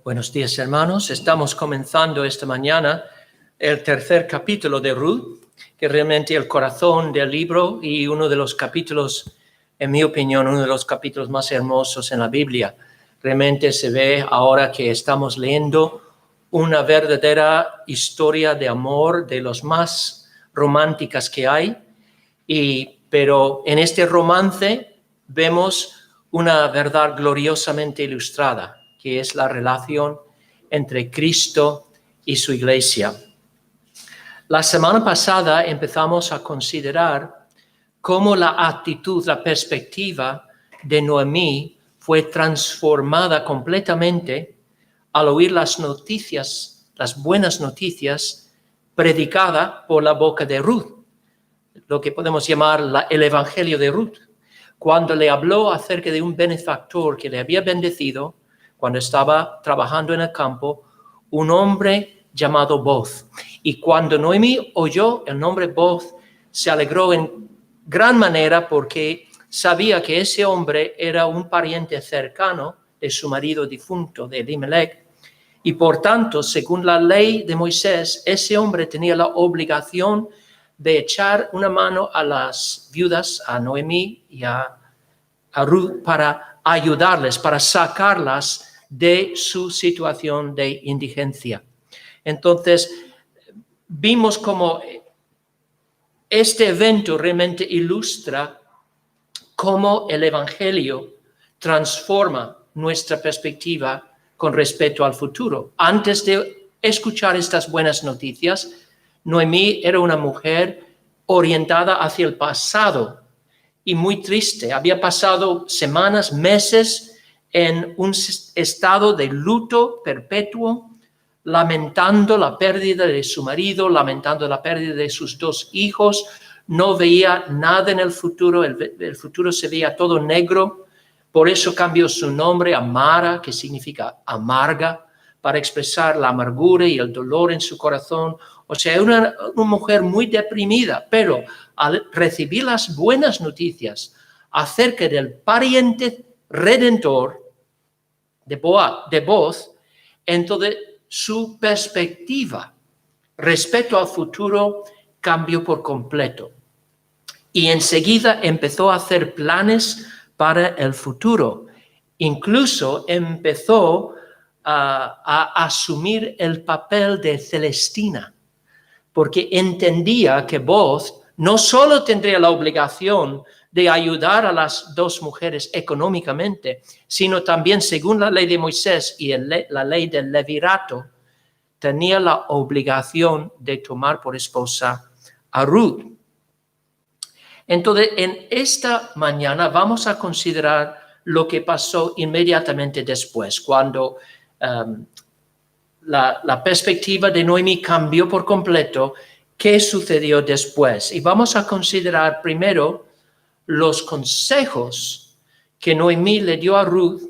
Buenos días, hermanos. Estamos comenzando esta mañana el tercer capítulo de Ruth, que realmente es el corazón del libro y uno de los capítulos, en mi opinión, uno de los capítulos más hermosos en la Biblia. Realmente se ve ahora que estamos leyendo una verdadera historia de amor, de los más románticas que hay, pero en este romance vemos una verdad gloriosamente ilustrada, que es la relación entre Cristo y su iglesia. La semana pasada empezamos a considerar cómo la actitud, la perspectiva de Noemí fue transformada completamente al oír las noticias, las buenas noticias predicadas por la boca de Ruth, lo que podemos llamar el Evangelio de Ruth, cuando le habló acerca de un benefactor que le había bendecido cuando estaba trabajando en el campo, un hombre llamado Boaz. Y cuando Noemí oyó el nombre Boaz, se alegró en gran manera porque sabía que ese hombre era un pariente cercano de su marido difunto, de Elimelech, y por tanto, según la ley de Moisés, ese hombre tenía la obligación de echar una mano a las viudas, a Noemí y a Ruth, para ayudarles, para sacarlas de su situación de indigencia. Entonces, vimos cómo este evento realmente ilustra cómo el Evangelio transforma nuestra perspectiva con respecto al futuro. Antes de escuchar estas buenas noticias, Noemí era una mujer orientada hacia el pasado y muy triste. Había pasado semanas, meses en un estado de luto perpetuo, lamentando la pérdida de su marido, lamentando la pérdida de sus dos hijos. No veía nada en el futuro, el futuro se veía todo negro. Por eso cambió su nombre a Mara, que significa amarga, para expresar la amargura y el dolor en su corazón. O sea, una mujer muy deprimida, pero al recibir las buenas noticias acerca del pariente redentor de Boaz, entonces su perspectiva respecto al futuro cambió por completo. Y enseguida empezó a hacer planes para el futuro. Incluso empezó a asumir el papel de Celestina, porque entendía que Boaz no solo tendría la obligación de ayudar a las dos mujeres económicamente, sino también, según la ley de Moisés y la ley del levirato, tenía la obligación de tomar por esposa a Ruth. Entonces, en esta mañana vamos a considerar lo que pasó inmediatamente después, cuando la perspectiva de Noemí cambió por completo. ¿Qué sucedió después? Y vamos a considerar primero los consejos que Noemí le dio a Ruth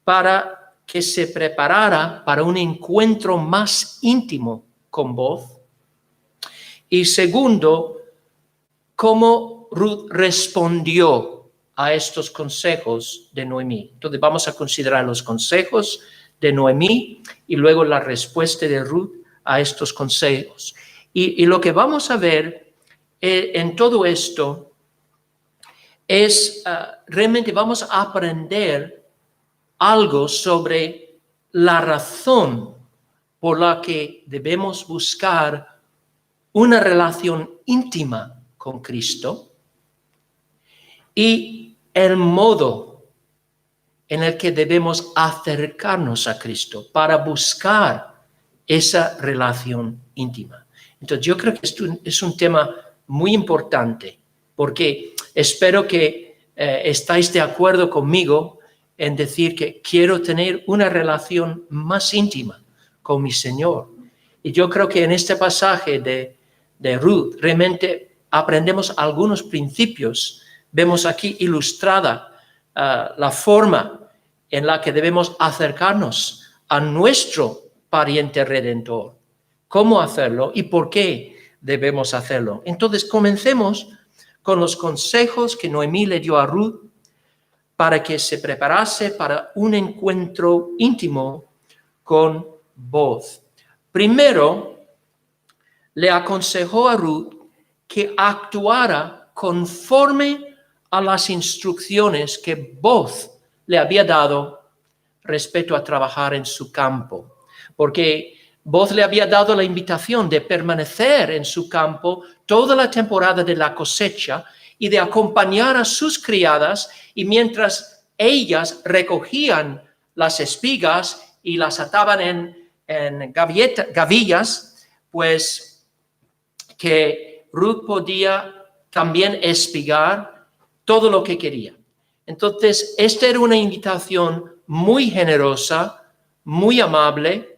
para que se preparara para un encuentro más íntimo con Boaz. Y segundo, cómo Ruth respondió a estos consejos de Noemí. Entonces vamos a considerar los consejos de Noemí y luego la respuesta de Ruth a estos consejos. Y lo que vamos a ver en todo esto es realmente vamos a aprender algo sobre la razón por la que debemos buscar una relación íntima con Cristo y el modo en el que debemos acercarnos a Cristo para buscar esa relación íntima. Entonces yo creo que esto es un tema muy importante, porque espero que estáis de acuerdo conmigo en decir que quiero tener una relación más íntima con mi Señor. Y yo creo que en este pasaje de Ruth realmente aprendemos algunos principios. Vemos aquí ilustrada la forma en la que debemos acercarnos a nuestro pariente redentor. ¿Cómo hacerlo y por qué debemos hacerlo? Entonces, comencemos con los consejos que Noemí le dio a Ruth para que se preparase para un encuentro íntimo con Booz. Primero, le aconsejó a Ruth que actuara conforme a las instrucciones que Booz le había dado respecto a trabajar en su campo, porque Booz le había dado la invitación de permanecer en su campo toda la temporada de la cosecha y de acompañar a sus criadas, y mientras ellas recogían las espigas y las ataban en gavillas, pues que Ruth podía también espigar todo lo que quería. Entonces, esta era una invitación muy generosa, muy amable,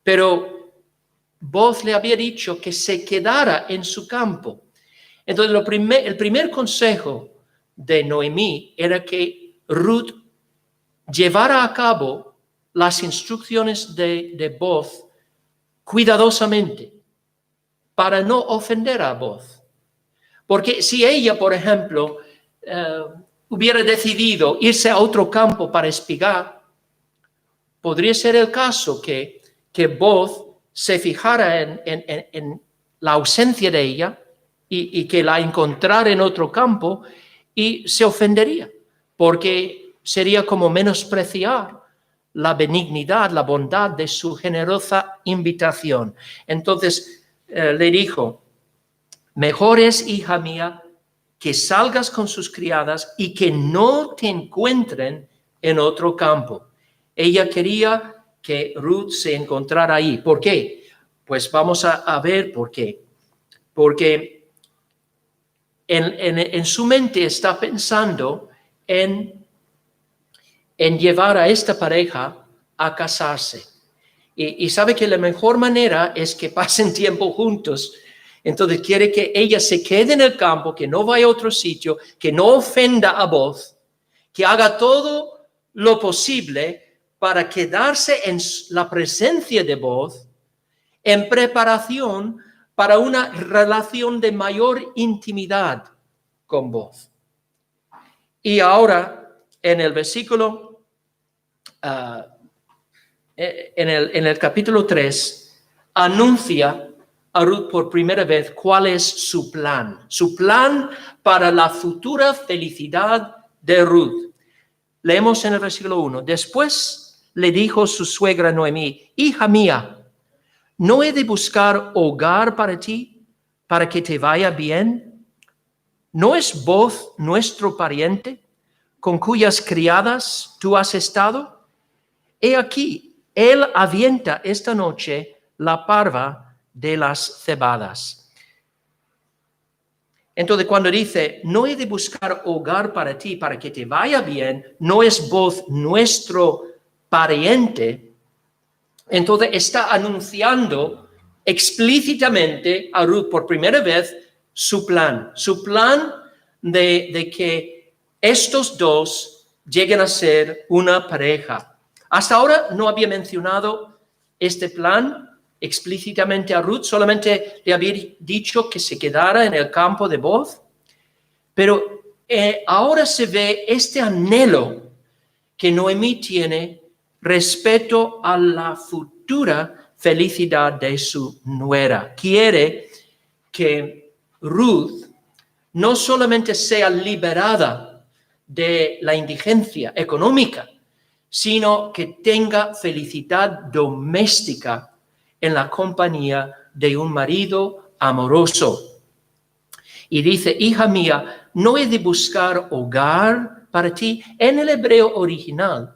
pero Booz le había dicho que se quedara en su campo. Entonces, el primer consejo de Noemí era que Ruth llevara a cabo las instrucciones de Booz cuidadosamente para no ofender a Booz. Porque si ella, por ejemplo, hubiera decidido irse a otro campo para espigar, podría ser el caso que Booz se fijara en la ausencia de ella y que la encontrara en otro campo y se ofendería, porque sería como menospreciar la benignidad, la bondad de su generosa invitación. Entonces le dijo: mejor es, hija mía, que salgas con sus criadas y que no te encuentren en otro campo. Ella quería que Ruth se encontrara ahí. ¿Por qué? Pues vamos a ver por qué. Porque en su mente está pensando en llevar a esta pareja a casarse. Y sabe que la mejor manera es que pasen tiempo juntos. Entonces quiere que ella se quede en el campo, que no vaya a otro sitio, que no ofenda a Booz, que haga todo lo posible para quedarse en la presencia de Booz en preparación para una relación de mayor intimidad con Booz. Y ahora, en el versículo, en el capítulo 3, anuncia a Ruth por primera vez cuál es su plan para la futura felicidad de Ruth. Leemos en el versículo 1. Después le dijo su suegra Noemí: hija mía, ¿no he de buscar hogar para ti, para que te vaya bien? ¿No es Booz nuestro pariente, con cuyas criadas tú has estado? He aquí, él avienta esta noche la parva de las cebadas. Entonces, cuando dice, no he de buscar hogar para ti, para que te vaya bien, no es Booz nuestro pariente, entonces está anunciando explícitamente a Ruth por primera vez su plan de que estos dos lleguen a ser una pareja. Hasta ahora no había mencionado este plan explícitamente a Ruth, solamente le había dicho que se quedara en el campo de Booz, pero ahora se ve este anhelo que Noemí tiene respecto a la futura felicidad de su nuera. Quiere que Ruth no solamente sea liberada de la indigencia económica, sino que tenga felicidad doméstica en la compañía de un marido amoroso. Y dice, hija mía, ¿no he de buscar hogar para ti? En el hebreo original,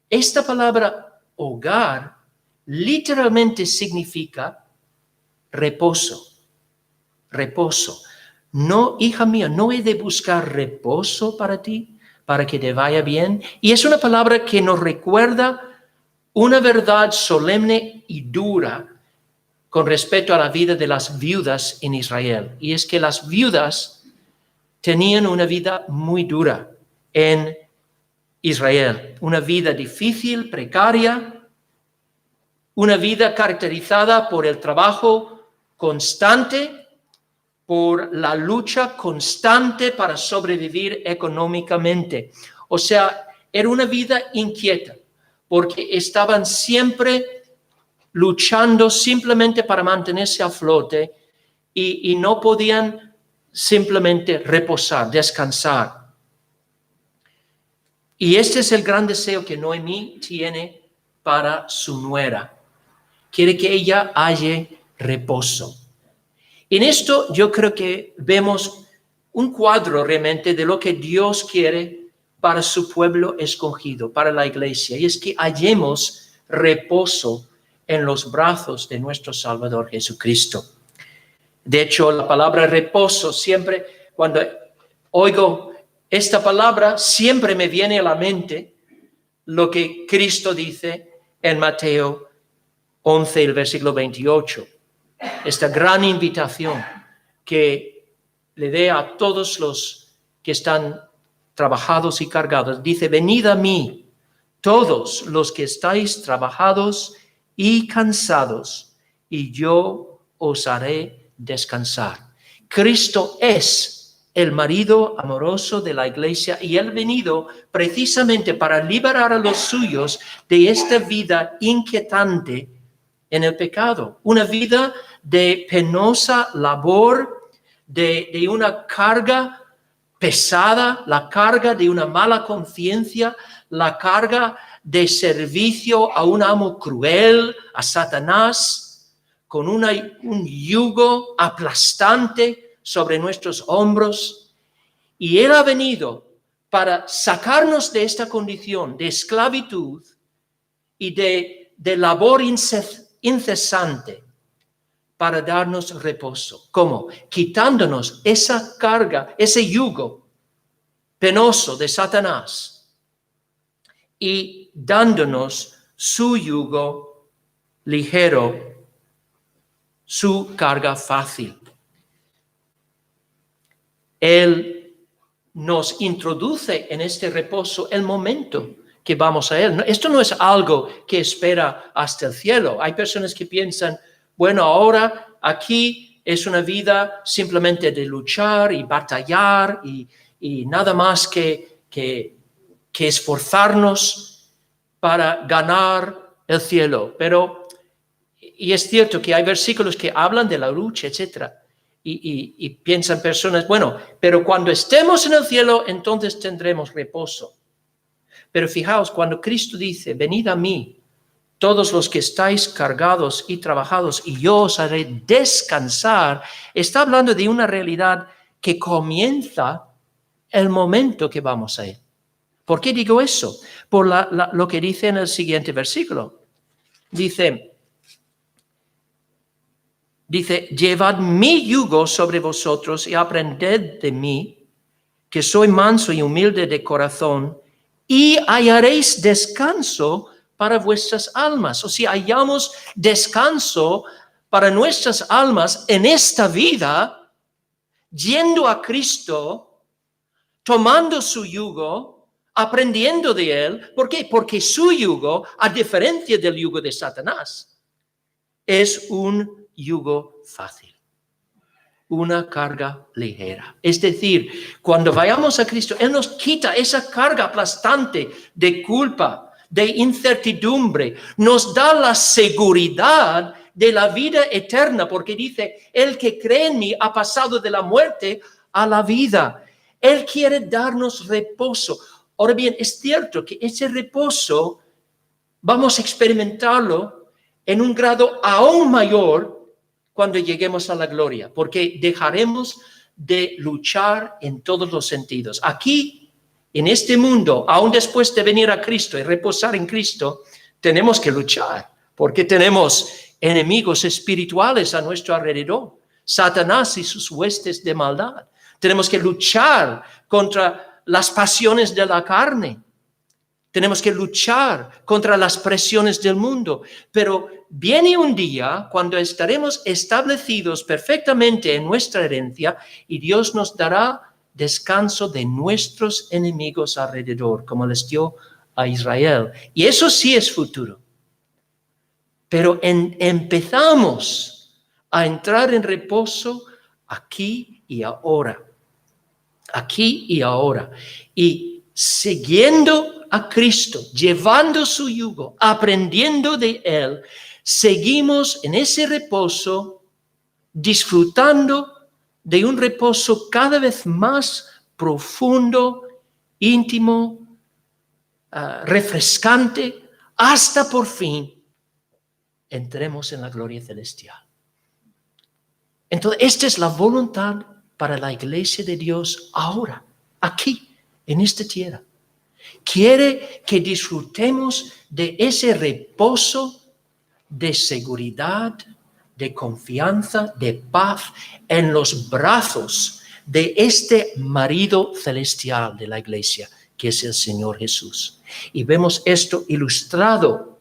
esta palabra hogar literalmente significa reposo. Reposo. No, hija mía, ¿no he de buscar reposo para ti, para que te vaya bien? Y es una palabra que nos recuerda una verdad solemne y dura con respecto a la vida de las viudas en Israel. Y es que las viudas tenían una vida muy dura en Israel. Una vida difícil, precaria, una vida caracterizada por el trabajo constante, por la lucha constante para sobrevivir económicamente. O sea, era una vida inquieta, porque estaban siempre luchando simplemente para mantenerse a flote y no podían simplemente reposar, descansar. Y este es el gran deseo que Noemí tiene para su nuera. Quiere que ella haya reposo. En esto yo creo que vemos un cuadro realmente de lo que Dios quiere para su pueblo escogido, para la iglesia. Y es que hallemos reposo en los brazos de nuestro Salvador Jesucristo. De hecho, la palabra reposo siempre, cuando oigo esta palabra, siempre me viene a la mente lo que Cristo dice en Mateo 11, el versículo 28. Esta gran invitación que le dé a todos los que están trabajados y cargados. Dice, venid a mí, todos los que estáis trabajados y cansados, y yo os haré descansar. Cristo es el marido amoroso de la iglesia y él ha venido precisamente para liberar a los suyos de esta vida inquietante en el pecado, una vida de penosa labor, de una carga pesada, la carga de una mala conciencia, la carga de servicio a un amo cruel, a Satanás, con un yugo aplastante sobre nuestros hombros. Y Él ha venido para sacarnos de esta condición de esclavitud y de labor incesante, para darnos reposo. ¿Cómo? Quitándonos esa carga, ese yugo penoso de Satanás y dándonos su yugo ligero, su carga fácil. Él nos introduce en este reposo el momento que vamos a Él. Esto no es algo que espera hasta el cielo. Hay personas que piensan, bueno, ahora aquí es una vida simplemente de luchar y batallar y nada más que esforzarnos para ganar el cielo. Y es cierto que hay versículos que hablan de la lucha, etc. Y piensan personas, bueno, pero cuando estemos en el cielo, entonces tendremos reposo. Pero fijaos, cuando Cristo dice, venid a mí, todos los que estáis cargados y trabajados, y yo os haré descansar, está hablando de una realidad que comienza el momento que vamos a Él. ¿Por qué digo eso? Por lo que dice en el siguiente versículo. Dice, llevad mi yugo sobre vosotros y aprended de mí, que soy manso y humilde de corazón, y hallaréis descanso para vuestras almas. O sea, hallamos descanso para nuestras almas en esta vida, yendo a Cristo, tomando su yugo, aprendiendo de Él. ¿Por qué? Porque su yugo, a diferencia del yugo de Satanás, es un yugo fácil, una carga ligera. Es decir, cuando vayamos a Cristo, Él nos quita esa carga aplastante de culpa, de incertidumbre, nos da la seguridad de la vida eterna, porque dice, el que cree en mí ha pasado de la muerte a la vida. Él quiere darnos reposo. Ahora bien, es cierto que ese reposo vamos a experimentarlo en un grado aún mayor cuando lleguemos a la gloria, porque dejaremos de luchar en todos los sentidos. Aquí, en este mundo, aún después de venir a Cristo y reposar en Cristo, tenemos que luchar, porque tenemos enemigos espirituales a nuestro alrededor, Satanás y sus huestes de maldad. Tenemos que luchar contra las pasiones de la carne. Tenemos que luchar contra las presiones del mundo. Pero viene un día cuando estaremos establecidos perfectamente en nuestra herencia y Dios nos dará descanso de nuestros enemigos alrededor, como les dio a Israel. Y eso sí es futuro. Pero empezamos a entrar en reposo aquí y ahora. Aquí y ahora. Y siguiendo a Cristo, llevando su yugo, aprendiendo de Él, seguimos en ese reposo, disfrutando de un reposo cada vez más profundo, íntimo, refrescante, hasta por fin entremos en la gloria celestial. Entonces, esta es la voluntad para la iglesia de Dios ahora, aquí, en esta tierra. Quiere que disfrutemos de ese reposo de seguridad, de confianza, de paz en los brazos de este marido celestial de la iglesia, que es el Señor Jesús. Y vemos esto ilustrado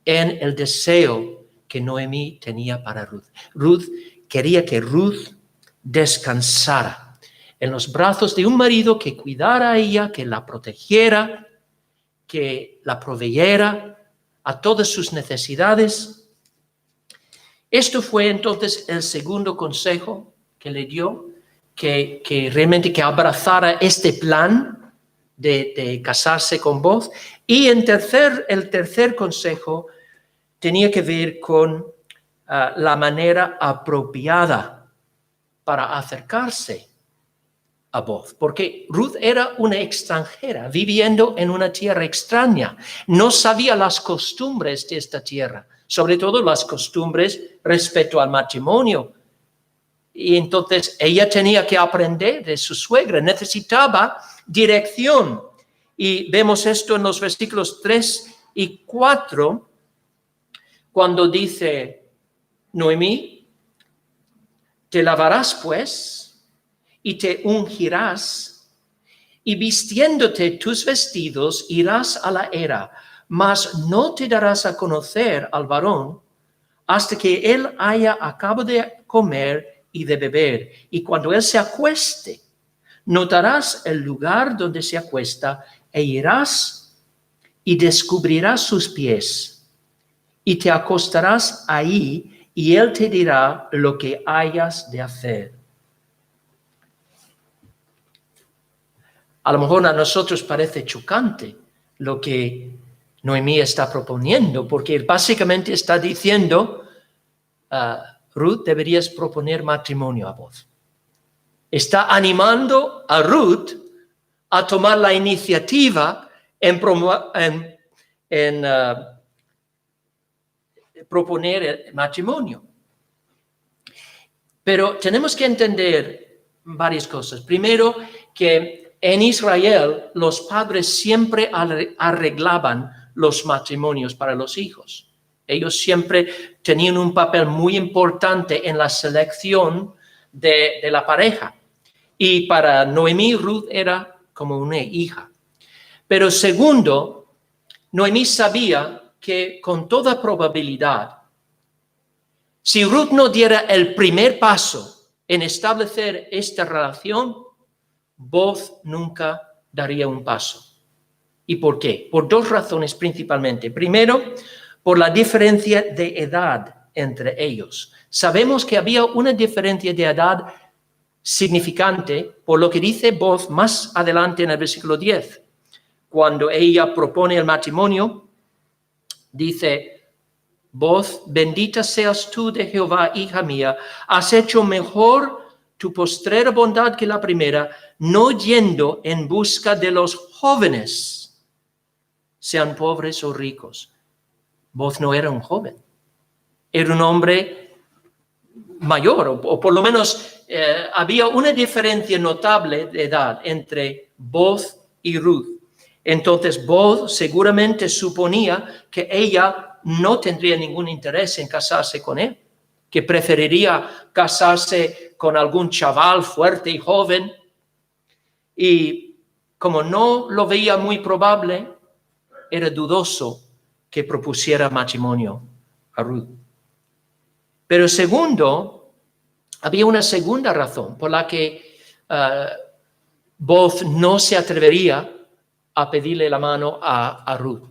en el deseo que Noemí tenía para Ruth. Ruth quería que Ruth descansara en los brazos de un marido que cuidara a ella, que la protegiera, que la proveyera a todas sus necesidades. Esto fue entonces el segundo consejo que le dio, que realmente que abrazara este plan de casarse con Boaz. Y el tercer consejo tenía que ver con la manera apropiada para acercarse a Boaz, porque Ruth era una extranjera viviendo en una tierra extraña. No sabía las costumbres de esta tierra, sobre todo las costumbres respecto al matrimonio. Y entonces ella tenía que aprender de su suegra, necesitaba dirección. Y vemos esto en los versículos 3 y 4, cuando dice Noemí: te lavarás pues, y te ungirás, y vistiéndote tus vestidos irás a la era, mas no te darás a conocer al varón hasta que él haya acabado de comer y de beber. Y cuando él se acueste, notarás el lugar donde se acuesta, e irás y descubrirás sus pies, y te acostarás ahí, y él te dirá lo que hayas de hacer. A lo mejor a nosotros parece chocante lo que Noemí está proponiendo, porque básicamente está diciendo, Ruth, deberías proponer matrimonio a Boaz. Está animando a Ruth a tomar la iniciativa en proponer el matrimonio. Pero tenemos que entender varias cosas. Primero, que en Israel los padres siempre arreglaban los matrimonios para los hijos. Ellos siempre tenían un papel muy importante en la selección de la pareja. Y para Noemí, Ruth era como una hija. Pero segundo, Noemí sabía que con toda probabilidad, si Ruth no diera el primer paso en establecer esta relación, Boaz nunca daría un paso. ¿Y por qué? Por dos razones principalmente. Primero, por la diferencia de edad entre ellos. Sabemos que había una diferencia de edad significante por lo que dice Boaz más adelante en el versículo 10. Cuando ella propone el matrimonio, dice: Boaz, bendita seas tú de Jehová, hija mía, has hecho mejor tu postrera bondad que la primera, no yendo en busca de los jóvenes, sean pobres o ricos. Boaz no era un joven, era un hombre mayor, o por lo menos había una diferencia notable de edad entre Boaz y Ruth. Entonces Boaz seguramente suponía que ella no tendría ningún interés en casarse con él, que preferiría casarse con algún chaval fuerte y joven. Y como no lo veía muy probable, era dudoso que propusiera matrimonio a Ruth. Pero segundo, había una segunda razón por la que Boaz no se atrevería a pedirle la mano a Ruth.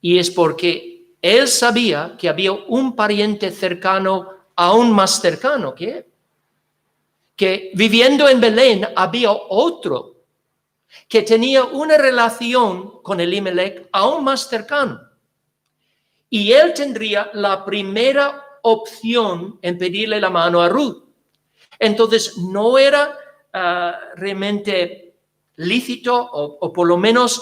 Y es porque él sabía que había un pariente cercano, aún más cercano que él. Que viviendo en Belén había otro que tenía una relación con Elimelech aún más cercana. Y él tendría la primera opción en pedirle la mano a Ruth. Entonces, no era realmente lícito o por lo menos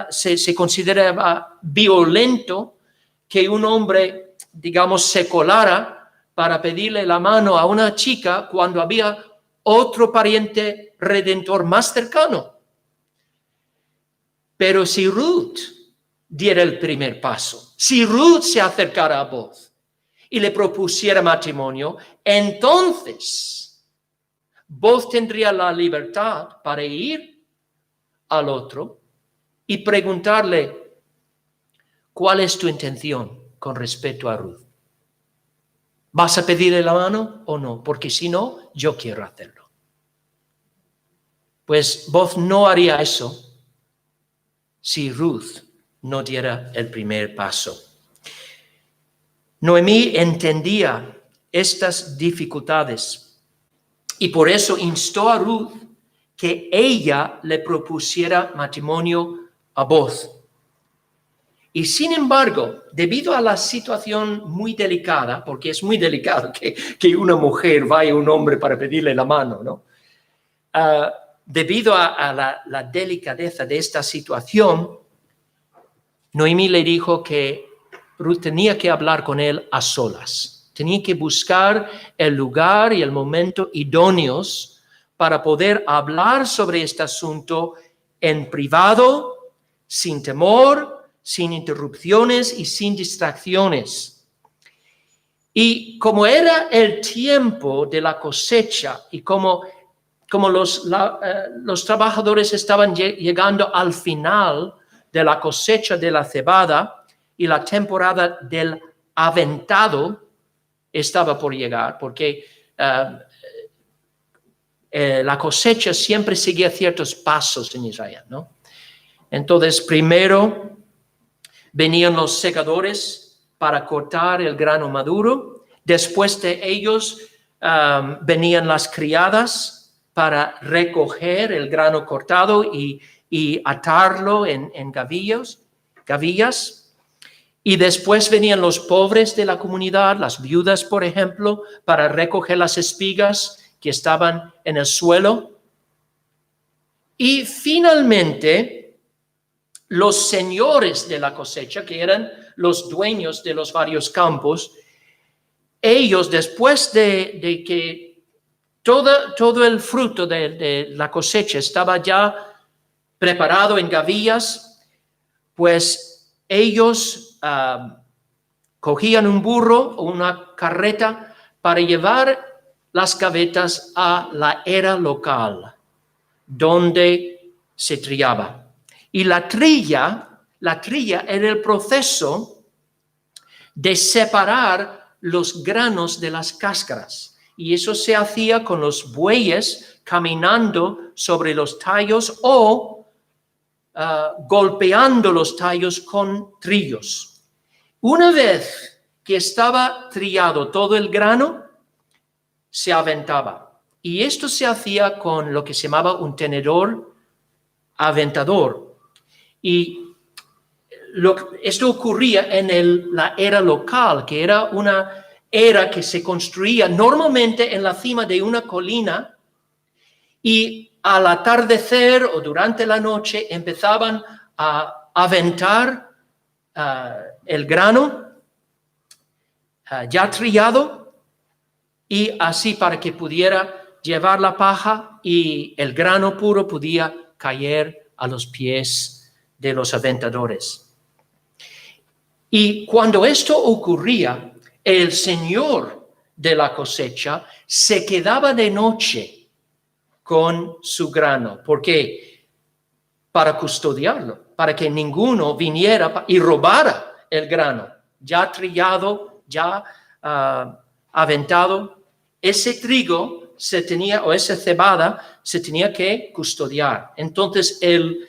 se consideraba violento que un hombre, digamos, se colara para pedirle la mano a una chica cuando había otro pariente redentor más cercano. Pero si Ruth diera el primer paso, si Ruth se acercara a Boaz y le propusiera matrimonio, entonces Boaz tendría la libertad para ir al otro y preguntarle, ¿cuál es tu intención con respecto a Ruth? ¿Vas a pedirle la mano o no? Porque si no, yo quiero hacerlo. Pues Boaz no haría eso si Ruth no diera el primer paso. Noemí entendía estas dificultades y por eso instó a Ruth que ella le propusiera matrimonio a Boaz. Y sin embargo, debido a la situación muy delicada, porque es muy delicado que una mujer vaya a un hombre para pedirle la mano, ¿no? Debido a la delicadeza de esta situación, Noemí le dijo que Ruth tenía que hablar con él a solas. Tenía que buscar el lugar y el momento idóneos para poder hablar sobre este asunto en privado, sin temor, sin interrupciones y sin distracciones. Y como era el tiempo de la cosecha y como los trabajadores estaban llegando al final de la cosecha de la cebada y la temporada del aventado estaba por llegar, porque la cosecha siempre seguía ciertos pasos en Israel, ¿no? Entonces, primero venían los segadores para cortar el grano maduro. Después de ellos venían las criadas para recoger el grano cortado y atarlo en gavillas. Y después venían los pobres de la comunidad, las viudas, por ejemplo, para recoger las espigas que estaban en el suelo. Y finalmente, los señores de la cosecha, que eran los dueños de los varios campos, ellos, después de que todo el fruto de la cosecha estaba ya preparado en gavillas, pues ellos cogían un burro o una carreta para llevar las gavetas a la era local, donde se trillaba. Y la trilla era el proceso de separar los granos de las cáscaras. Y eso se hacía con los bueyes caminando sobre los tallos o golpeando los tallos con trillos. Una vez que estaba trillado todo el grano, se aventaba. Y esto se hacía con lo que se llamaba un tenedor aventador. Y esto ocurría en la era local, que era una era que se construía normalmente en la cima de una colina y al atardecer o durante la noche empezaban a aventar el grano ya trillado y así para que pudiera llevar la paja y el grano puro podía caer a los pies de los aventadores. Y cuando esto ocurría, el señor de la cosecha se quedaba de noche con su grano. ¿Por qué? Para custodiarlo, para que ninguno viniera y robara el grano, ya trillado, ya aventado. Ese trigo o esa cebada se tenía que custodiar. Entonces el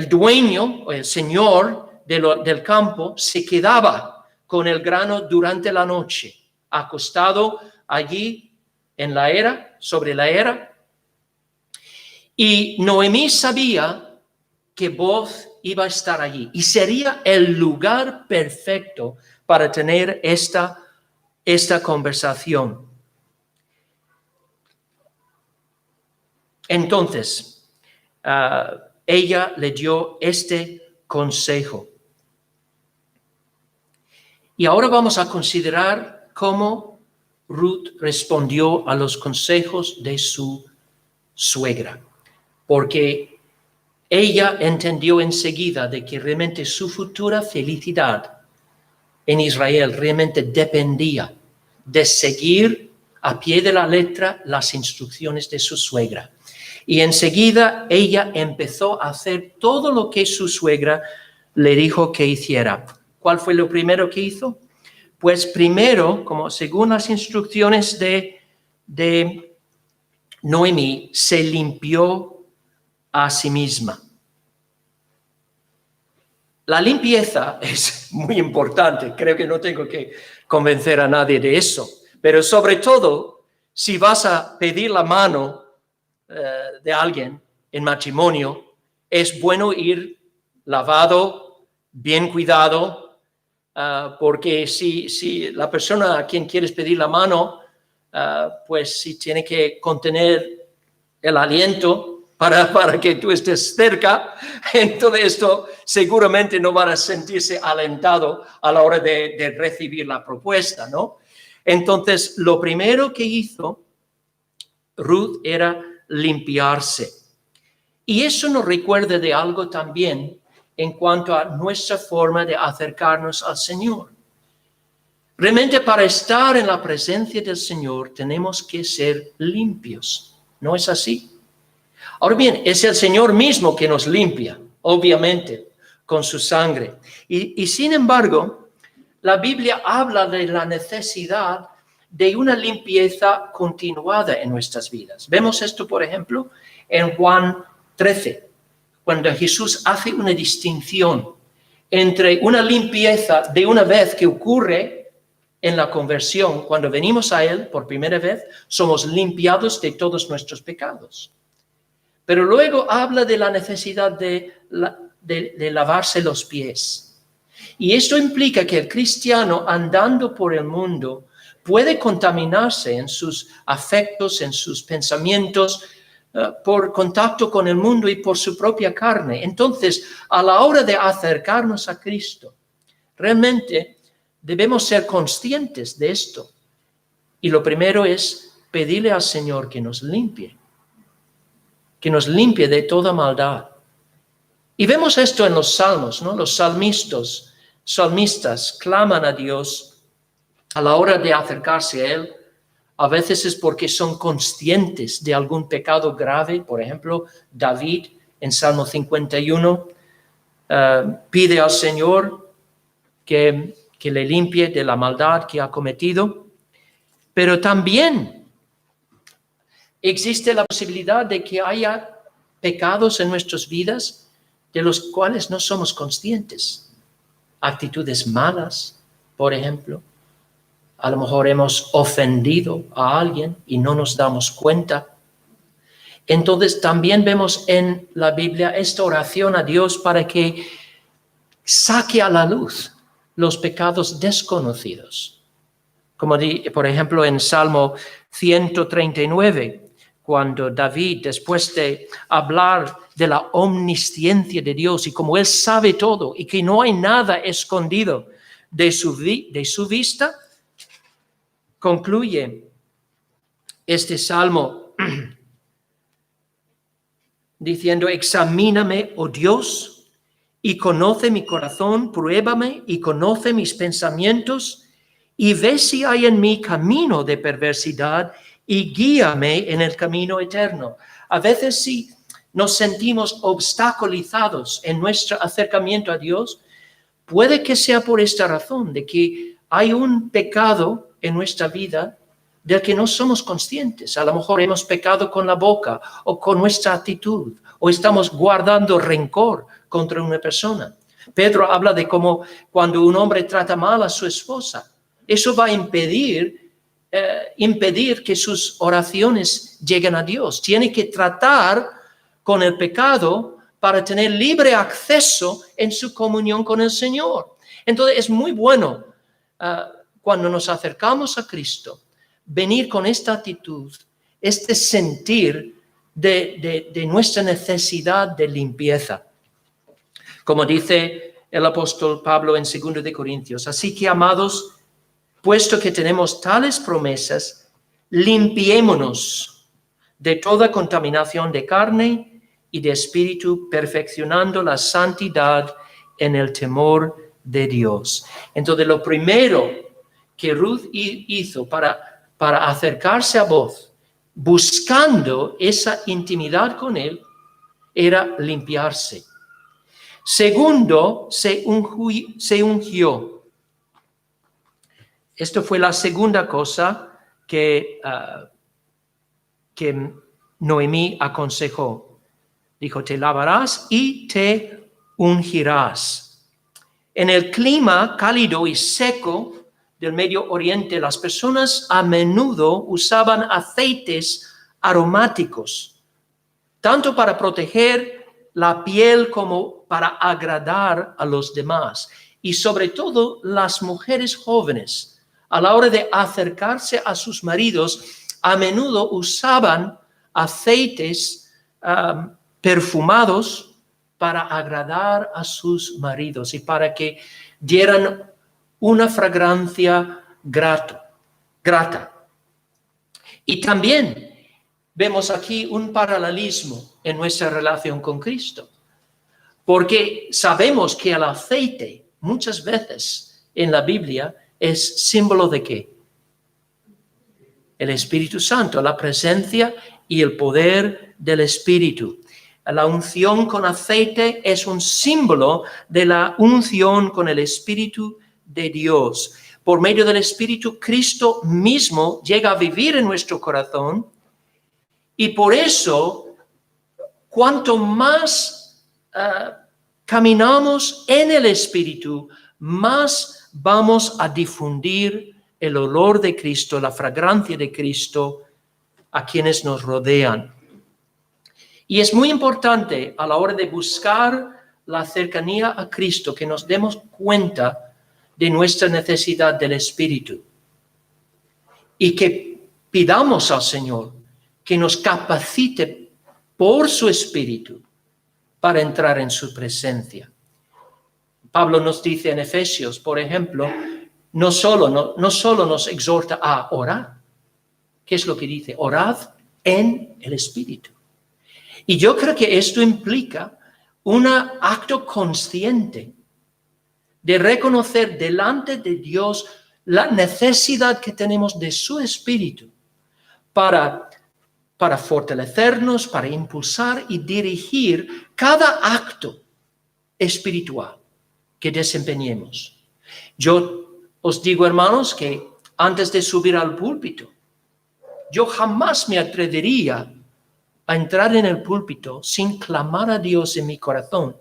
dueño o el señor del campo se quedaba con el grano durante la noche, acostado allí en la era, sobre la era, Y Noemí sabía que Booz iba a estar allí y sería el lugar perfecto para tener esta conversación. Entonces, ella le dio este consejo. Y ahora vamos a considerar cómo Ruth respondió a los consejos de su suegra, porque ella entendió enseguida de que realmente su futura felicidad en Israel realmente dependía de seguir a pie de la letra las instrucciones de su suegra. Y enseguida ella empezó a hacer todo lo que su suegra le dijo que hiciera. ¿Cuál fue lo primero que hizo? Pues primero, como según las instrucciones de Noemí, se limpió a sí misma. La limpieza es muy importante, creo que no tengo que convencer a nadie de eso, pero sobre todo, si vas a pedir la mano de alguien en matrimonio, es bueno ir lavado, bien cuidado, porque si la persona a quien quieres pedir la mano, pues si tiene que contener el aliento para que tú estés cerca, entonces esto seguramente no van a sentirse alentado a la hora de recibir la propuesta, ¿no? Entonces, lo primero que hizo Ruth era limpiarse. Y eso nos recuerda de algo también en cuanto a nuestra forma de acercarnos al Señor. Realmente para estar en la presencia del Señor tenemos que ser limpios, ¿no es así? Ahora bien, es el Señor mismo que nos limpia, obviamente, con su sangre. Y sin embargo, la Biblia habla de la necesidad de una limpieza continuada en nuestras vidas. Vemos esto, por ejemplo, en Juan 13, cuando Jesús hace una distinción entre una limpieza de una vez que ocurre en la conversión. Cuando venimos a Él por primera vez, somos limpiados de todos nuestros pecados. Pero luego habla de la necesidad de lavarse los pies. Y esto implica que el cristiano, andando por el mundo, puede contaminarse en sus afectos, en sus pensamientos, por contacto con el mundo y por su propia carne. Entonces, a la hora de acercarnos a Cristo, realmente debemos ser conscientes de esto. Y lo primero es pedirle al Señor que nos limpie de toda maldad. Y vemos esto en los salmos, ¿no? Los salmistas claman a Dios a la hora de acercarse a Él. A veces es porque son conscientes de algún pecado grave. Por ejemplo, David en Salmo 51 pide al Señor que le limpie de la maldad que ha cometido. Pero también existe la posibilidad de que haya pecados en nuestras vidas de los cuales no somos conscientes. Actitudes malas, por ejemplo. A lo mejor hemos ofendido a alguien y no nos damos cuenta. Entonces también vemos en la Biblia esta oración a Dios para que saque a la luz los pecados desconocidos. Como por ejemplo en Salmo 139, cuando David, después de hablar de la omnisciencia de Dios y como Él sabe todo y que no hay nada escondido de su vista, concluye este salmo diciendo: examíname, oh Dios, y conoce mi corazón, pruébame y conoce mis pensamientos, y ve si hay en mí camino de perversidad, y guíame en el camino eterno. A veces si nos sentimos obstaculizados en nuestro acercamiento a Dios, puede que sea por esta razón, de que hay un pecado en nuestra vida del que no somos conscientes. A lo mejor hemos pecado con la boca o con nuestra actitud, o estamos guardando rencor contra una persona. Pedro habla de cómo cuando un hombre trata mal a su esposa, eso va a impedir que sus oraciones lleguen a Dios. Tiene que tratar con el pecado para tener libre acceso en su comunión con el Señor. Entonces es muy bueno cuando nos acercamos a Cristo, venir con esta actitud, este sentir de nuestra necesidad de limpieza. Como dice el apóstol Pablo en 2 de Corintios, así que, amados, puesto que tenemos tales promesas, limpiémonos de toda contaminación de carne y de espíritu, perfeccionando la santidad en el temor de Dios. Entonces, lo primero que Ruth hizo para acercarse a Boaz, buscando esa intimidad con él, era limpiarse. Segundo, se ungió. Esto fue la segunda cosa que Noemí aconsejó. Dijo, te lavarás y te ungirás. En el clima cálido y seco del Medio Oriente, las personas a menudo usaban aceites aromáticos, tanto para proteger la piel como para agradar a los demás. Y sobre todo las mujeres jóvenes, a la hora de acercarse a sus maridos, a menudo usaban aceites perfumados para agradar a sus maridos y para que dieran una fragancia grata. Y también vemos aquí un paralelismo en nuestra relación con Cristo, porque sabemos que el aceite muchas veces en la Biblia es símbolo de ¿qué? El Espíritu Santo, la presencia y el poder del Espíritu. La unción con aceite es un símbolo de la unción con el Espíritu de Dios. Por medio del Espíritu, Cristo mismo llega a vivir en nuestro corazón y por eso, cuanto más caminamos en el Espíritu, más vamos a difundir el olor de Cristo, la fragancia de Cristo a quienes nos rodean. Y es muy importante a la hora de buscar la cercanía a Cristo que nos demos cuenta de nuestra necesidad del Espíritu y que pidamos al Señor que nos capacite por su Espíritu para entrar en su presencia. Pablo nos dice en Efesios, por ejemplo, no solo nos exhorta a orar. ¿Qué es lo que dice? Orad en el Espíritu. Y yo creo que esto implica un acto consciente de reconocer delante de Dios la necesidad que tenemos de su Espíritu para fortalecernos, para impulsar y dirigir cada acto espiritual que desempeñemos. Yo os digo, hermanos, que antes de subir al púlpito, yo jamás me atrevería a entrar en el púlpito sin clamar a Dios en mi corazón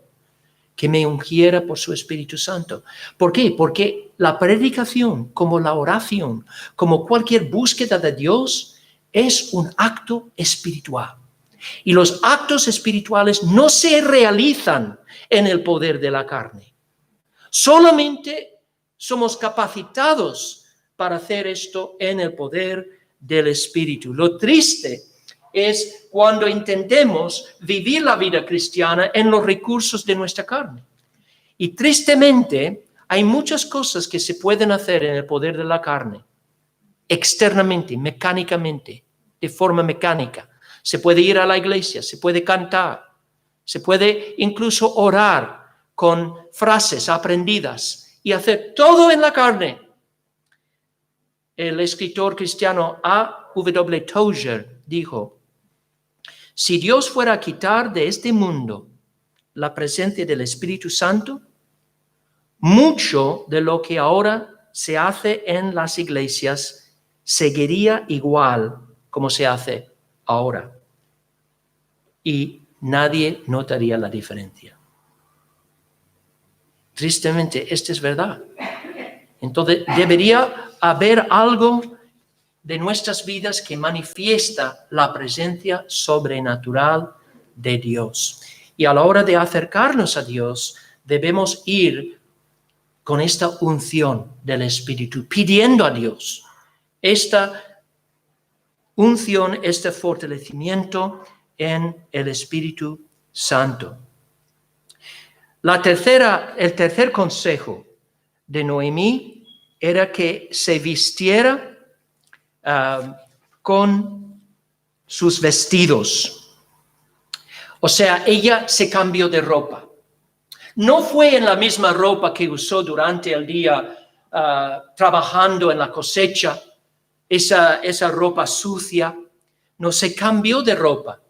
que me ungiera por su Espíritu Santo. ¿Por qué? Porque la predicación, como la oración, como cualquier búsqueda de Dios, es un acto espiritual. Y los actos espirituales no se realizan en el poder de la carne. Solamente somos capacitados para hacer esto en el poder del Espíritu. Lo triste es cuando intentemos vivir la vida cristiana en los recursos de nuestra carne. Y tristemente hay muchas cosas que se pueden hacer en el poder de la carne, externamente, mecánicamente, de forma mecánica. Se puede ir a la iglesia, se puede cantar, se puede incluso orar con frases aprendidas y hacer todo en la carne. El escritor cristiano A.W. Tozer dijo, si Dios fuera a quitar de este mundo la presencia del Espíritu Santo, mucho de lo que ahora se hace en las iglesias seguiría igual como se hace ahora. Y nadie notaría la diferencia. Tristemente, esto es verdad. Entonces, debería haber algo de nuestras vidas que manifiesta la presencia sobrenatural de Dios. Y a la hora de acercarnos a Dios, debemos ir con esta unción del Espíritu, pidiendo a Dios esta unción, este fortalecimiento en el Espíritu Santo. El tercer consejo de Noemí era que se vistiera con sus vestidos. O sea, ella se cambió de ropa. No fue en la misma ropa que usó durante el día trabajando en la cosecha, esa ropa sucia. No, se cambió de ropa.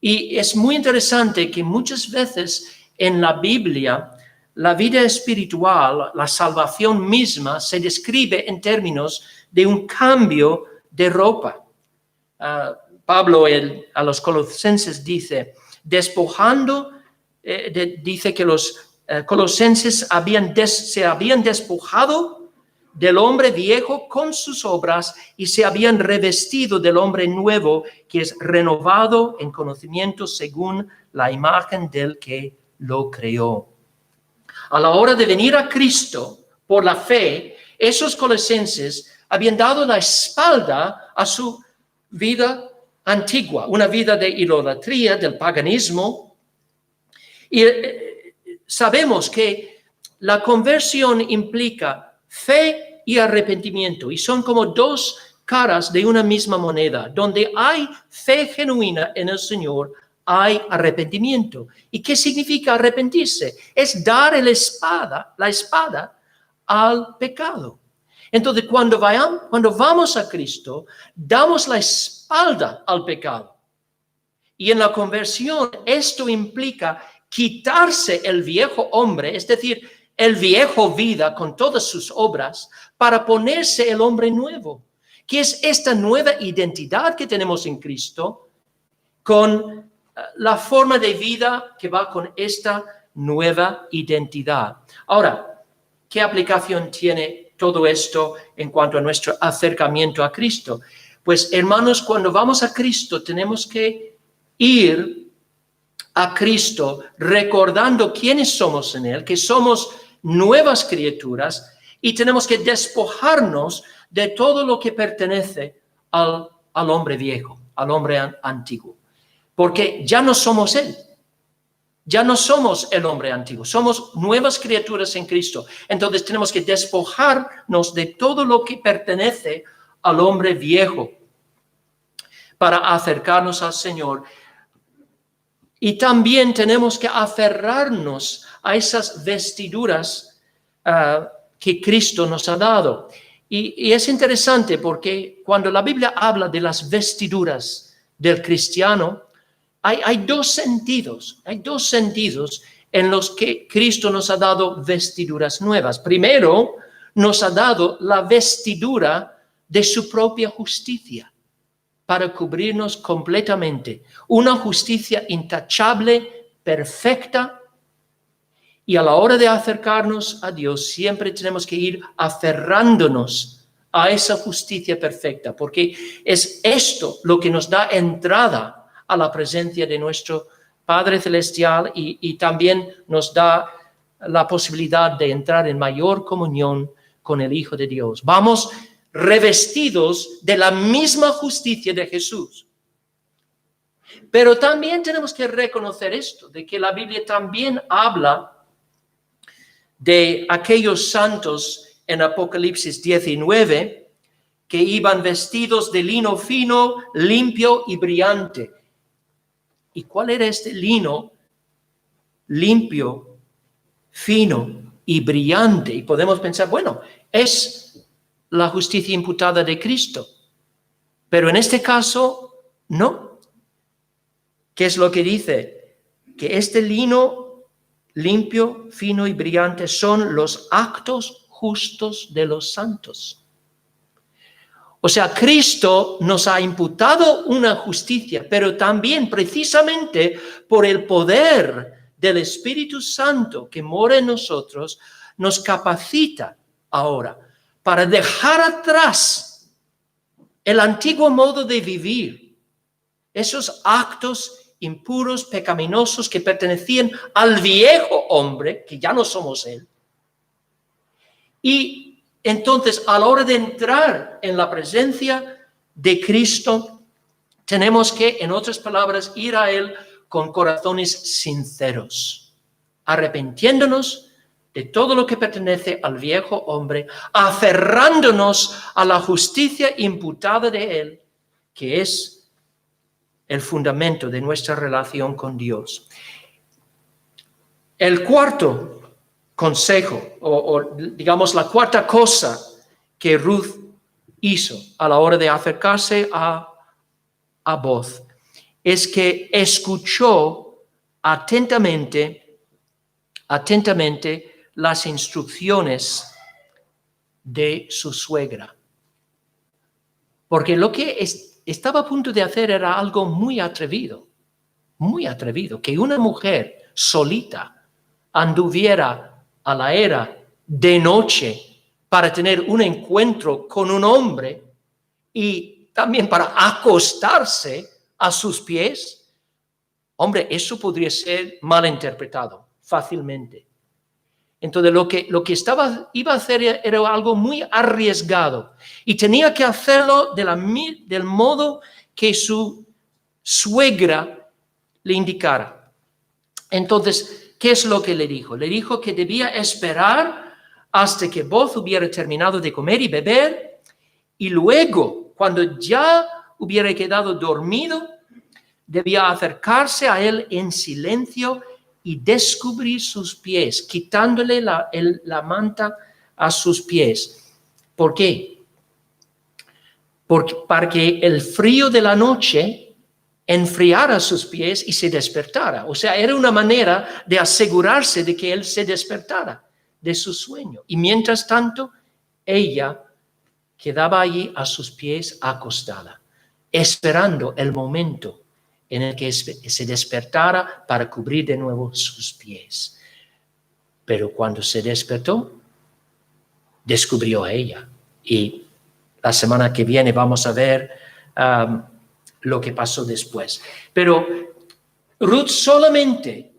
Y es muy interesante que muchas veces en la Biblia la vida espiritual, la salvación misma, se describe en términos de un cambio de ropa. Pablo a los Colosenses dice, dice que los colosenses se habían despojado del hombre viejo con sus obras y se habían revestido del hombre nuevo, que es renovado en conocimiento según la imagen del que lo creó. A la hora de venir a Cristo por la fe, esos colosenses habían dado la espalda a su vida antigua, una vida de idolatría, del paganismo. Y sabemos que la conversión implica fe y arrepentimiento, y son como dos caras de una misma moneda. Donde hay fe genuina en el Señor, hay arrepentimiento. ¿Y qué significa arrepentirse? Es dar la espada al pecado. Entonces, cuando vamos a Cristo, damos la espalda al pecado. Y en la conversión, esto implica quitarse el viejo hombre, es decir, el viejo vida con todas sus obras, para ponerse el hombre nuevo, que es esta nueva identidad que tenemos en Cristo, con la forma de vida que va con esta nueva identidad. Ahora, ¿qué aplicación tiene todo esto en cuanto a nuestro acercamiento a Cristo? Pues, hermanos, cuando vamos a Cristo, tenemos que ir a Cristo recordando quiénes somos en Él, que somos nuevas criaturas, y tenemos que despojarnos de todo lo que pertenece al hombre viejo, al hombre antiguo. Porque ya no somos Él. Ya no somos el hombre antiguo. Somos nuevas criaturas en Cristo. Entonces tenemos que despojarnos de todo lo que pertenece al hombre viejo para acercarnos al Señor. Y también tenemos que aferrarnos a esas vestiduras que Cristo nos ha dado. Y es interesante porque cuando la Biblia habla de las vestiduras del cristiano, hay dos sentidos en los que Cristo nos ha dado vestiduras nuevas. Primero, nos ha dado la vestidura de su propia justicia para cubrirnos completamente. Una justicia intachable, perfecta. Y a la hora de acercarnos a Dios, siempre tenemos que ir aferrándonos a esa justicia perfecta, porque es esto lo que nos da entrada a la presencia de nuestro Padre Celestial y también nos da la posibilidad de entrar en mayor comunión con el Hijo de Dios. Vamos revestidos de la misma justicia de Jesús. Pero también tenemos que reconocer esto, de que la Biblia también habla de aquellos santos en Apocalipsis 19 que iban vestidos de lino fino, limpio y brillante. ¿Y cuál era este lino limpio, fino y brillante? Y podemos pensar, bueno, es la justicia imputada de Cristo. Pero en este caso, no. ¿Qué es lo que dice? Que este lino limpio, fino y brillante son los actos justos de los santos. O sea, Cristo nos ha imputado una justicia, pero también precisamente por el poder del Espíritu Santo que mora en nosotros, nos capacita ahora para dejar atrás el antiguo modo de vivir, esos actos impuros, pecaminosos, que pertenecían al viejo hombre, que ya no somos él. Y entonces, a la hora de entrar en la presencia de Cristo, tenemos que, en otras palabras, ir a él con corazones sinceros, arrepintiéndonos de todo lo que pertenece al viejo hombre, aferrándonos a la justicia imputada de él, que es el fundamento de nuestra relación con Dios. El cuarto consejo, o digamos la cuarta cosa que Ruth hizo a la hora de acercarse a Booz, es que escuchó atentamente las instrucciones de su suegra. Porque lo que estaba a punto de hacer era algo muy atrevido, que una mujer solita anduviera a la era de noche para tener un encuentro con un hombre y también para acostarse a sus pies. Hombre, eso podría ser malinterpretado fácilmente. Entonces, lo que iba a hacer era algo muy arriesgado y tenía que hacerlo del modo que su suegra le indicara. Entonces, ¿qué es lo que le dijo? Le dijo que debía esperar hasta que Booz hubiera terminado de comer y beber, y luego, cuando ya hubiera quedado dormido, debía acercarse a él en silencio y descubrir sus pies, quitándole la manta a sus pies. ¿Por qué? Para que el frío de la noche enfriara sus pies y se despertara. O sea, era una manera de asegurarse de que él se despertara de su sueño. Y mientras tanto, ella quedaba allí a sus pies acostada, esperando el momento en el que se despertara para cubrir de nuevo sus pies. Pero cuando se despertó, descubrió a ella. Y la semana que viene vamos a ver lo que pasó después. Pero Ruth solamente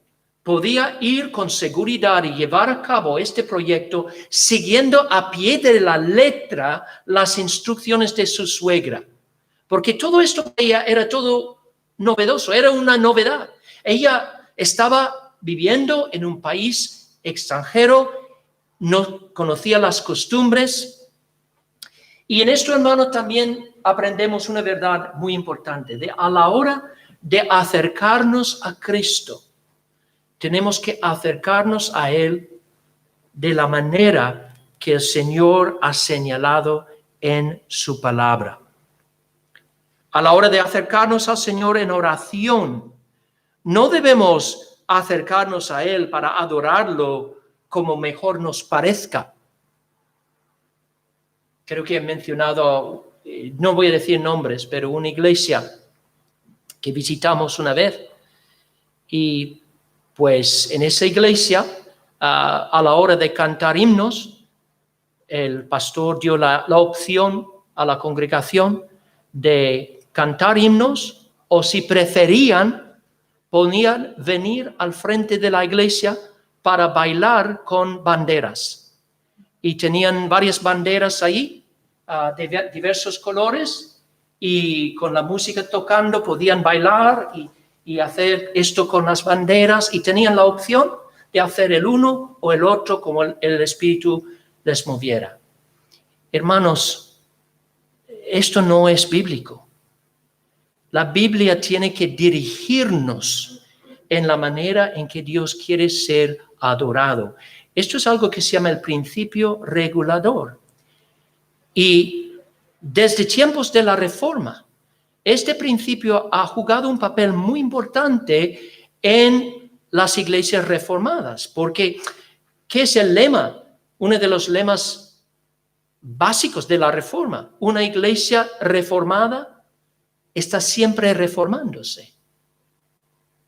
podía ir con seguridad y llevar a cabo este proyecto siguiendo a pie de la letra las instrucciones de su suegra. Porque todo esto para ella era todo novedoso, era una novedad. Ella estaba viviendo en un país extranjero, no conocía las costumbres. Y en esto, hermano, también aprendemos una verdad muy importante. A la hora de acercarnos a Cristo, tenemos que acercarnos a Él de la manera que el Señor ha señalado en su palabra. A la hora de acercarnos al Señor en oración, no debemos acercarnos a Él para adorarlo como mejor nos parezca. Creo que he mencionado, no voy a decir nombres, pero una iglesia que visitamos una vez. Y pues en esa iglesia, a la hora de cantar himnos, el pastor dio la opción a la congregación de cantar himnos, o si preferían, podían venir al frente de la iglesia para bailar con banderas. Y tenían varias banderas ahí, de diversos colores, y con la música tocando podían bailar y hacer esto con las banderas, y tenían la opción de hacer el uno o el otro como el Espíritu les moviera. Hermanos, esto no es bíblico. La Biblia tiene que dirigirnos en la manera en que Dios quiere ser adorado. Esto es algo que se llama el principio regulador. Y desde tiempos de la Reforma, este principio ha jugado un papel muy importante en las iglesias reformadas. Porque, ¿qué es el lema? Uno de los lemas básicos de la Reforma. Una iglesia reformada está siempre reformándose.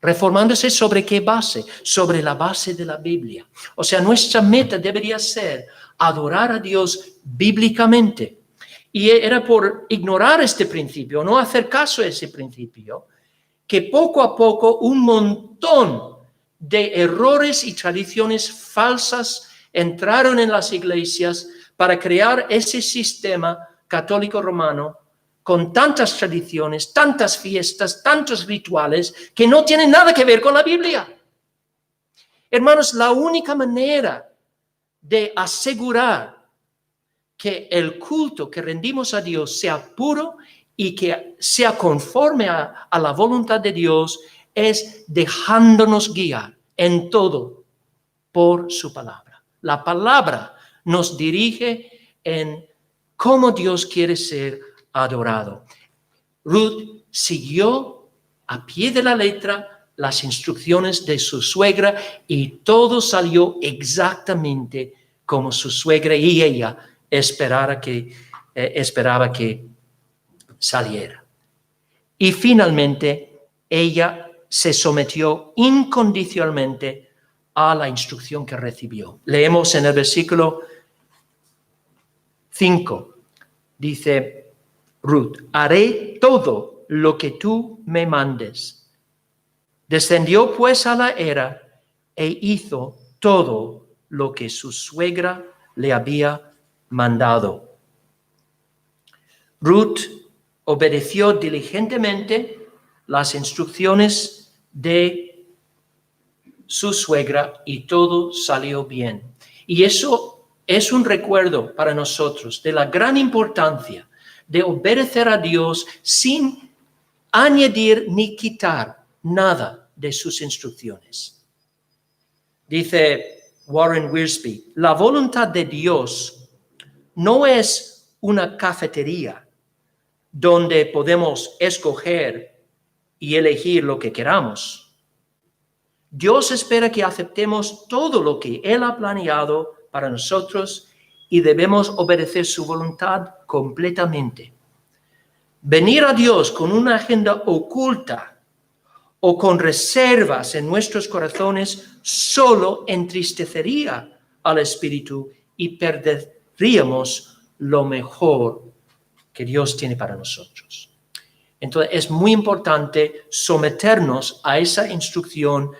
¿Reformándose sobre qué base? Sobre la base de la Biblia. O sea, nuestra meta debería ser adorar a Dios bíblicamente. Y era por ignorar este principio, no hacer caso a ese principio, que poco a poco un montón de errores y tradiciones falsas entraron en las iglesias para crear ese sistema católico romano con tantas tradiciones, tantas fiestas, tantos rituales que no tienen nada que ver con la Biblia. Hermanos, la única manera de asegurar que el culto que rendimos a Dios sea puro y que sea conforme a la voluntad de Dios es dejándonos guiar en todo por su palabra. La palabra nos dirige en cómo Dios quiere ser adorado. Ruth siguió a pie de la letra las instrucciones de su suegra y todo salió exactamente como su suegra y ella esperaba que saliera. Y finalmente ella se sometió incondicionalmente a la instrucción que recibió. Leemos en el versículo 5, dice Ruth, haré todo lo que tú me mandes. Descendió pues a la era e hizo todo lo que su suegra le había mandado. Ruth obedeció diligentemente las instrucciones de su suegra y todo salió bien. Y eso es un recuerdo para nosotros de la gran importancia de obedecer a Dios sin añadir ni quitar nada de sus instrucciones. Dice Warren Wiersbe, la voluntad de Dios no es una cafetería donde podemos escoger y elegir lo que queramos. Dios espera que aceptemos todo lo que Él ha planeado para nosotros y debemos obedecer su voluntad completamente. Venir a Dios con una agenda oculta o con reservas en nuestros corazones solo entristecería al Espíritu y perderíamos lo mejor que Dios tiene para nosotros. Entonces es muy importante someternos a esa instrucción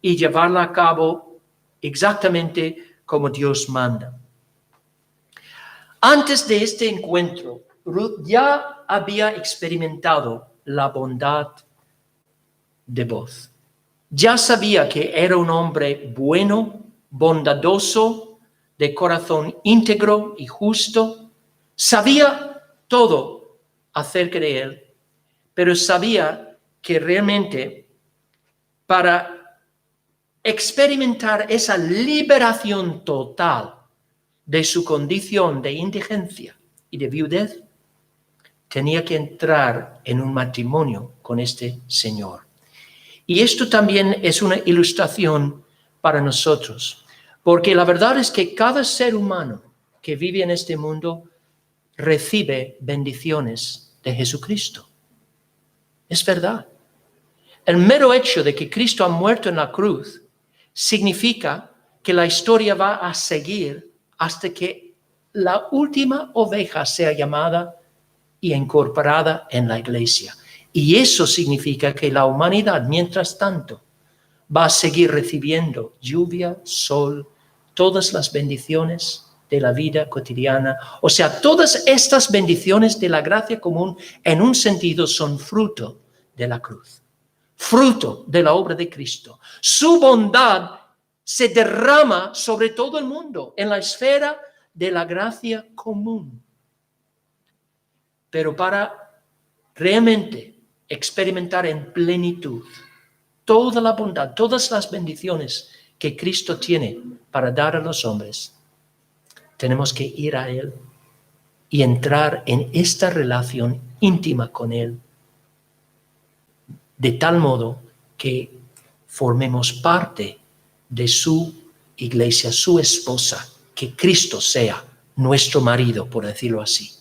y llevarla a cabo exactamente como Dios manda. Antes de este encuentro, Ruth ya había experimentado la bondad de Boaz. Ya sabía que era un hombre bueno, bondadoso, de corazón íntegro y justo. Sabía todo acerca de él, pero sabía que realmente para experimentar esa liberación total de su condición de indigencia y de viudez, tenía que entrar en un matrimonio con este Señor. Y esto también es una ilustración para nosotros, porque la verdad es que cada ser humano que vive en este mundo recibe bendiciones de Jesucristo. Es verdad. El mero hecho de que Cristo ha muerto en la cruz significa que la historia va a seguir hasta que la última oveja sea llamada y incorporada en la iglesia. Y eso significa que la humanidad, mientras tanto, va a seguir recibiendo lluvia, sol, todas las bendiciones de la vida cotidiana. O sea, todas estas bendiciones de la gracia común, en un sentido, son fruto de la cruz, fruto de la obra de Cristo. Su bondad se derrama sobre todo el mundo, en la esfera de la gracia común. Pero para realmente experimentar en plenitud toda la bondad, todas las bendiciones que Cristo tiene para dar a los hombres, tenemos que ir a Él y entrar en esta relación íntima con Él, de tal modo que formemos parte de su iglesia, su esposa, que Cristo sea nuestro marido, por decirlo así.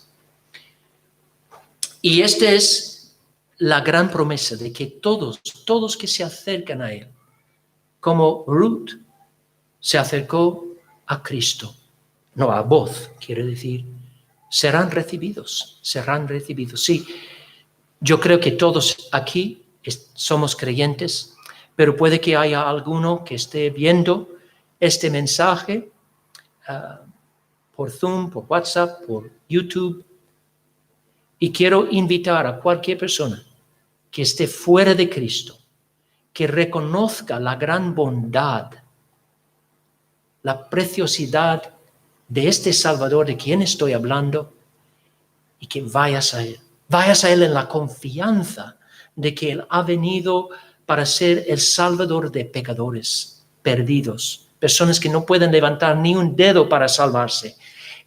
Y esta es la gran promesa de que todos que se acercan a Él, como Ruth se acercó a Cristo, no a Boaz, quiere decir, serán recibidos. Sí, yo creo que todos aquí somos creyentes, pero puede que haya alguno que esté viendo este mensaje por Zoom, por WhatsApp, por YouTube. Y quiero invitar a cualquier persona que esté fuera de Cristo, que reconozca la gran bondad, la preciosidad de este Salvador de quien estoy hablando, y que vayas a Él. Vayas a Él en la confianza de que Él ha venido para ser el Salvador de pecadores perdidos, personas que no pueden levantar ni un dedo para salvarse.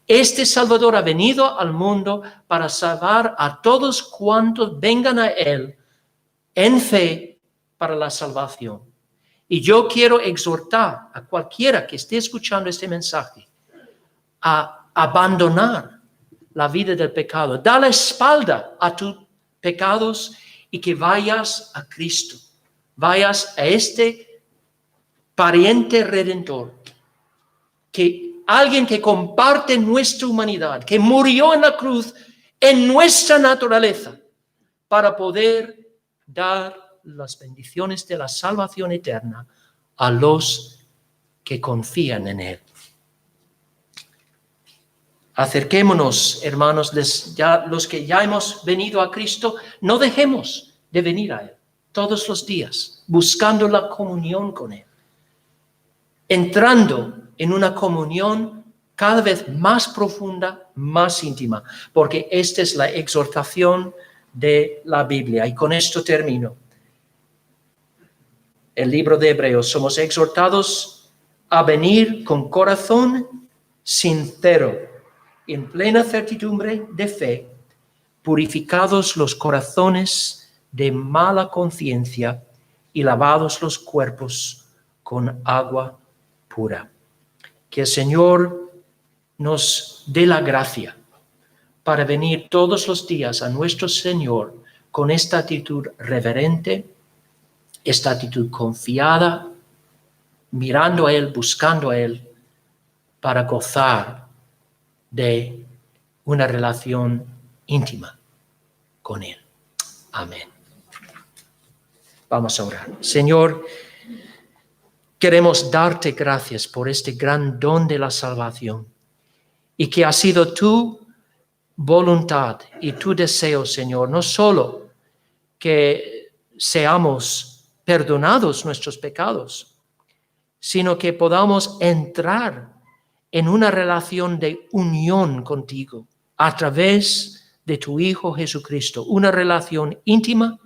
Este Salvador ha venido al mundo para salvar a todos cuantos vengan a Él en fe para la salvación. Y yo quiero exhortar a cualquiera que esté escuchando este mensaje a abandonar la vida del pecado. Da la espalda a tus pecados y que vayas a Cristo. Vayas a este pariente redentor, alguien que comparte nuestra humanidad, que murió en la cruz en nuestra naturaleza para poder dar las bendiciones de la salvación eterna a los que confían en Él. Acerquémonos, hermanos, los que ya hemos venido a Cristo, no dejemos de venir a Él todos los días, buscando la comunión con Él, entrando en una comunión cada vez más profunda, más íntima, porque esta es la exhortación de la Biblia. Y con esto termino. El libro de Hebreos, somos exhortados a venir con corazón sincero, en plena certidumbre de fe, purificados los corazones de mala conciencia y lavados los cuerpos con agua pura. Que el Señor nos dé la gracia para venir todos los días a nuestro Señor con esta actitud reverente, esta actitud confiada, mirando a Él, buscando a Él, para gozar de una relación íntima con Él. Amén. Vamos a orar. Señor, queremos darte gracias por este gran don de la salvación y que ha sido tu voluntad y tu deseo, Señor, no solo que seamos perdonados nuestros pecados, sino que podamos entrar en una relación de unión contigo a través de tu Hijo Jesucristo, una relación íntima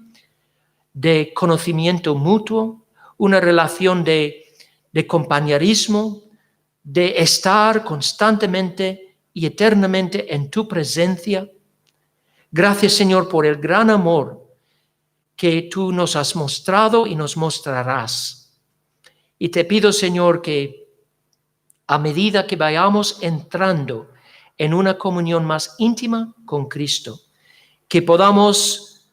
de conocimiento mutuo, una relación de compañerismo, de estar constantemente y eternamente en tu presencia. Gracias, Señor, por el gran amor que tú nos has mostrado y nos mostrarás. Y te pido, Señor, que a medida que vayamos entrando en una comunión más íntima con Cristo, que podamos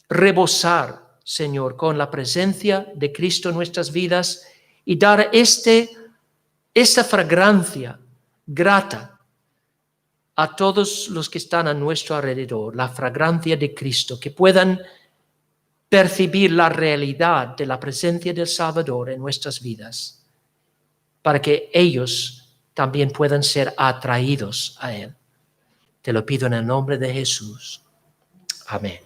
rebosar, Señor, con la presencia de Cristo en nuestras vidas y dar esta fragancia grata a todos los que están a nuestro alrededor, la fragancia de Cristo, que puedan percibir la realidad de la presencia del Salvador en nuestras vidas, para que ellos también puedan ser atraídos a Él. Te lo pido en el nombre de Jesús. Amén.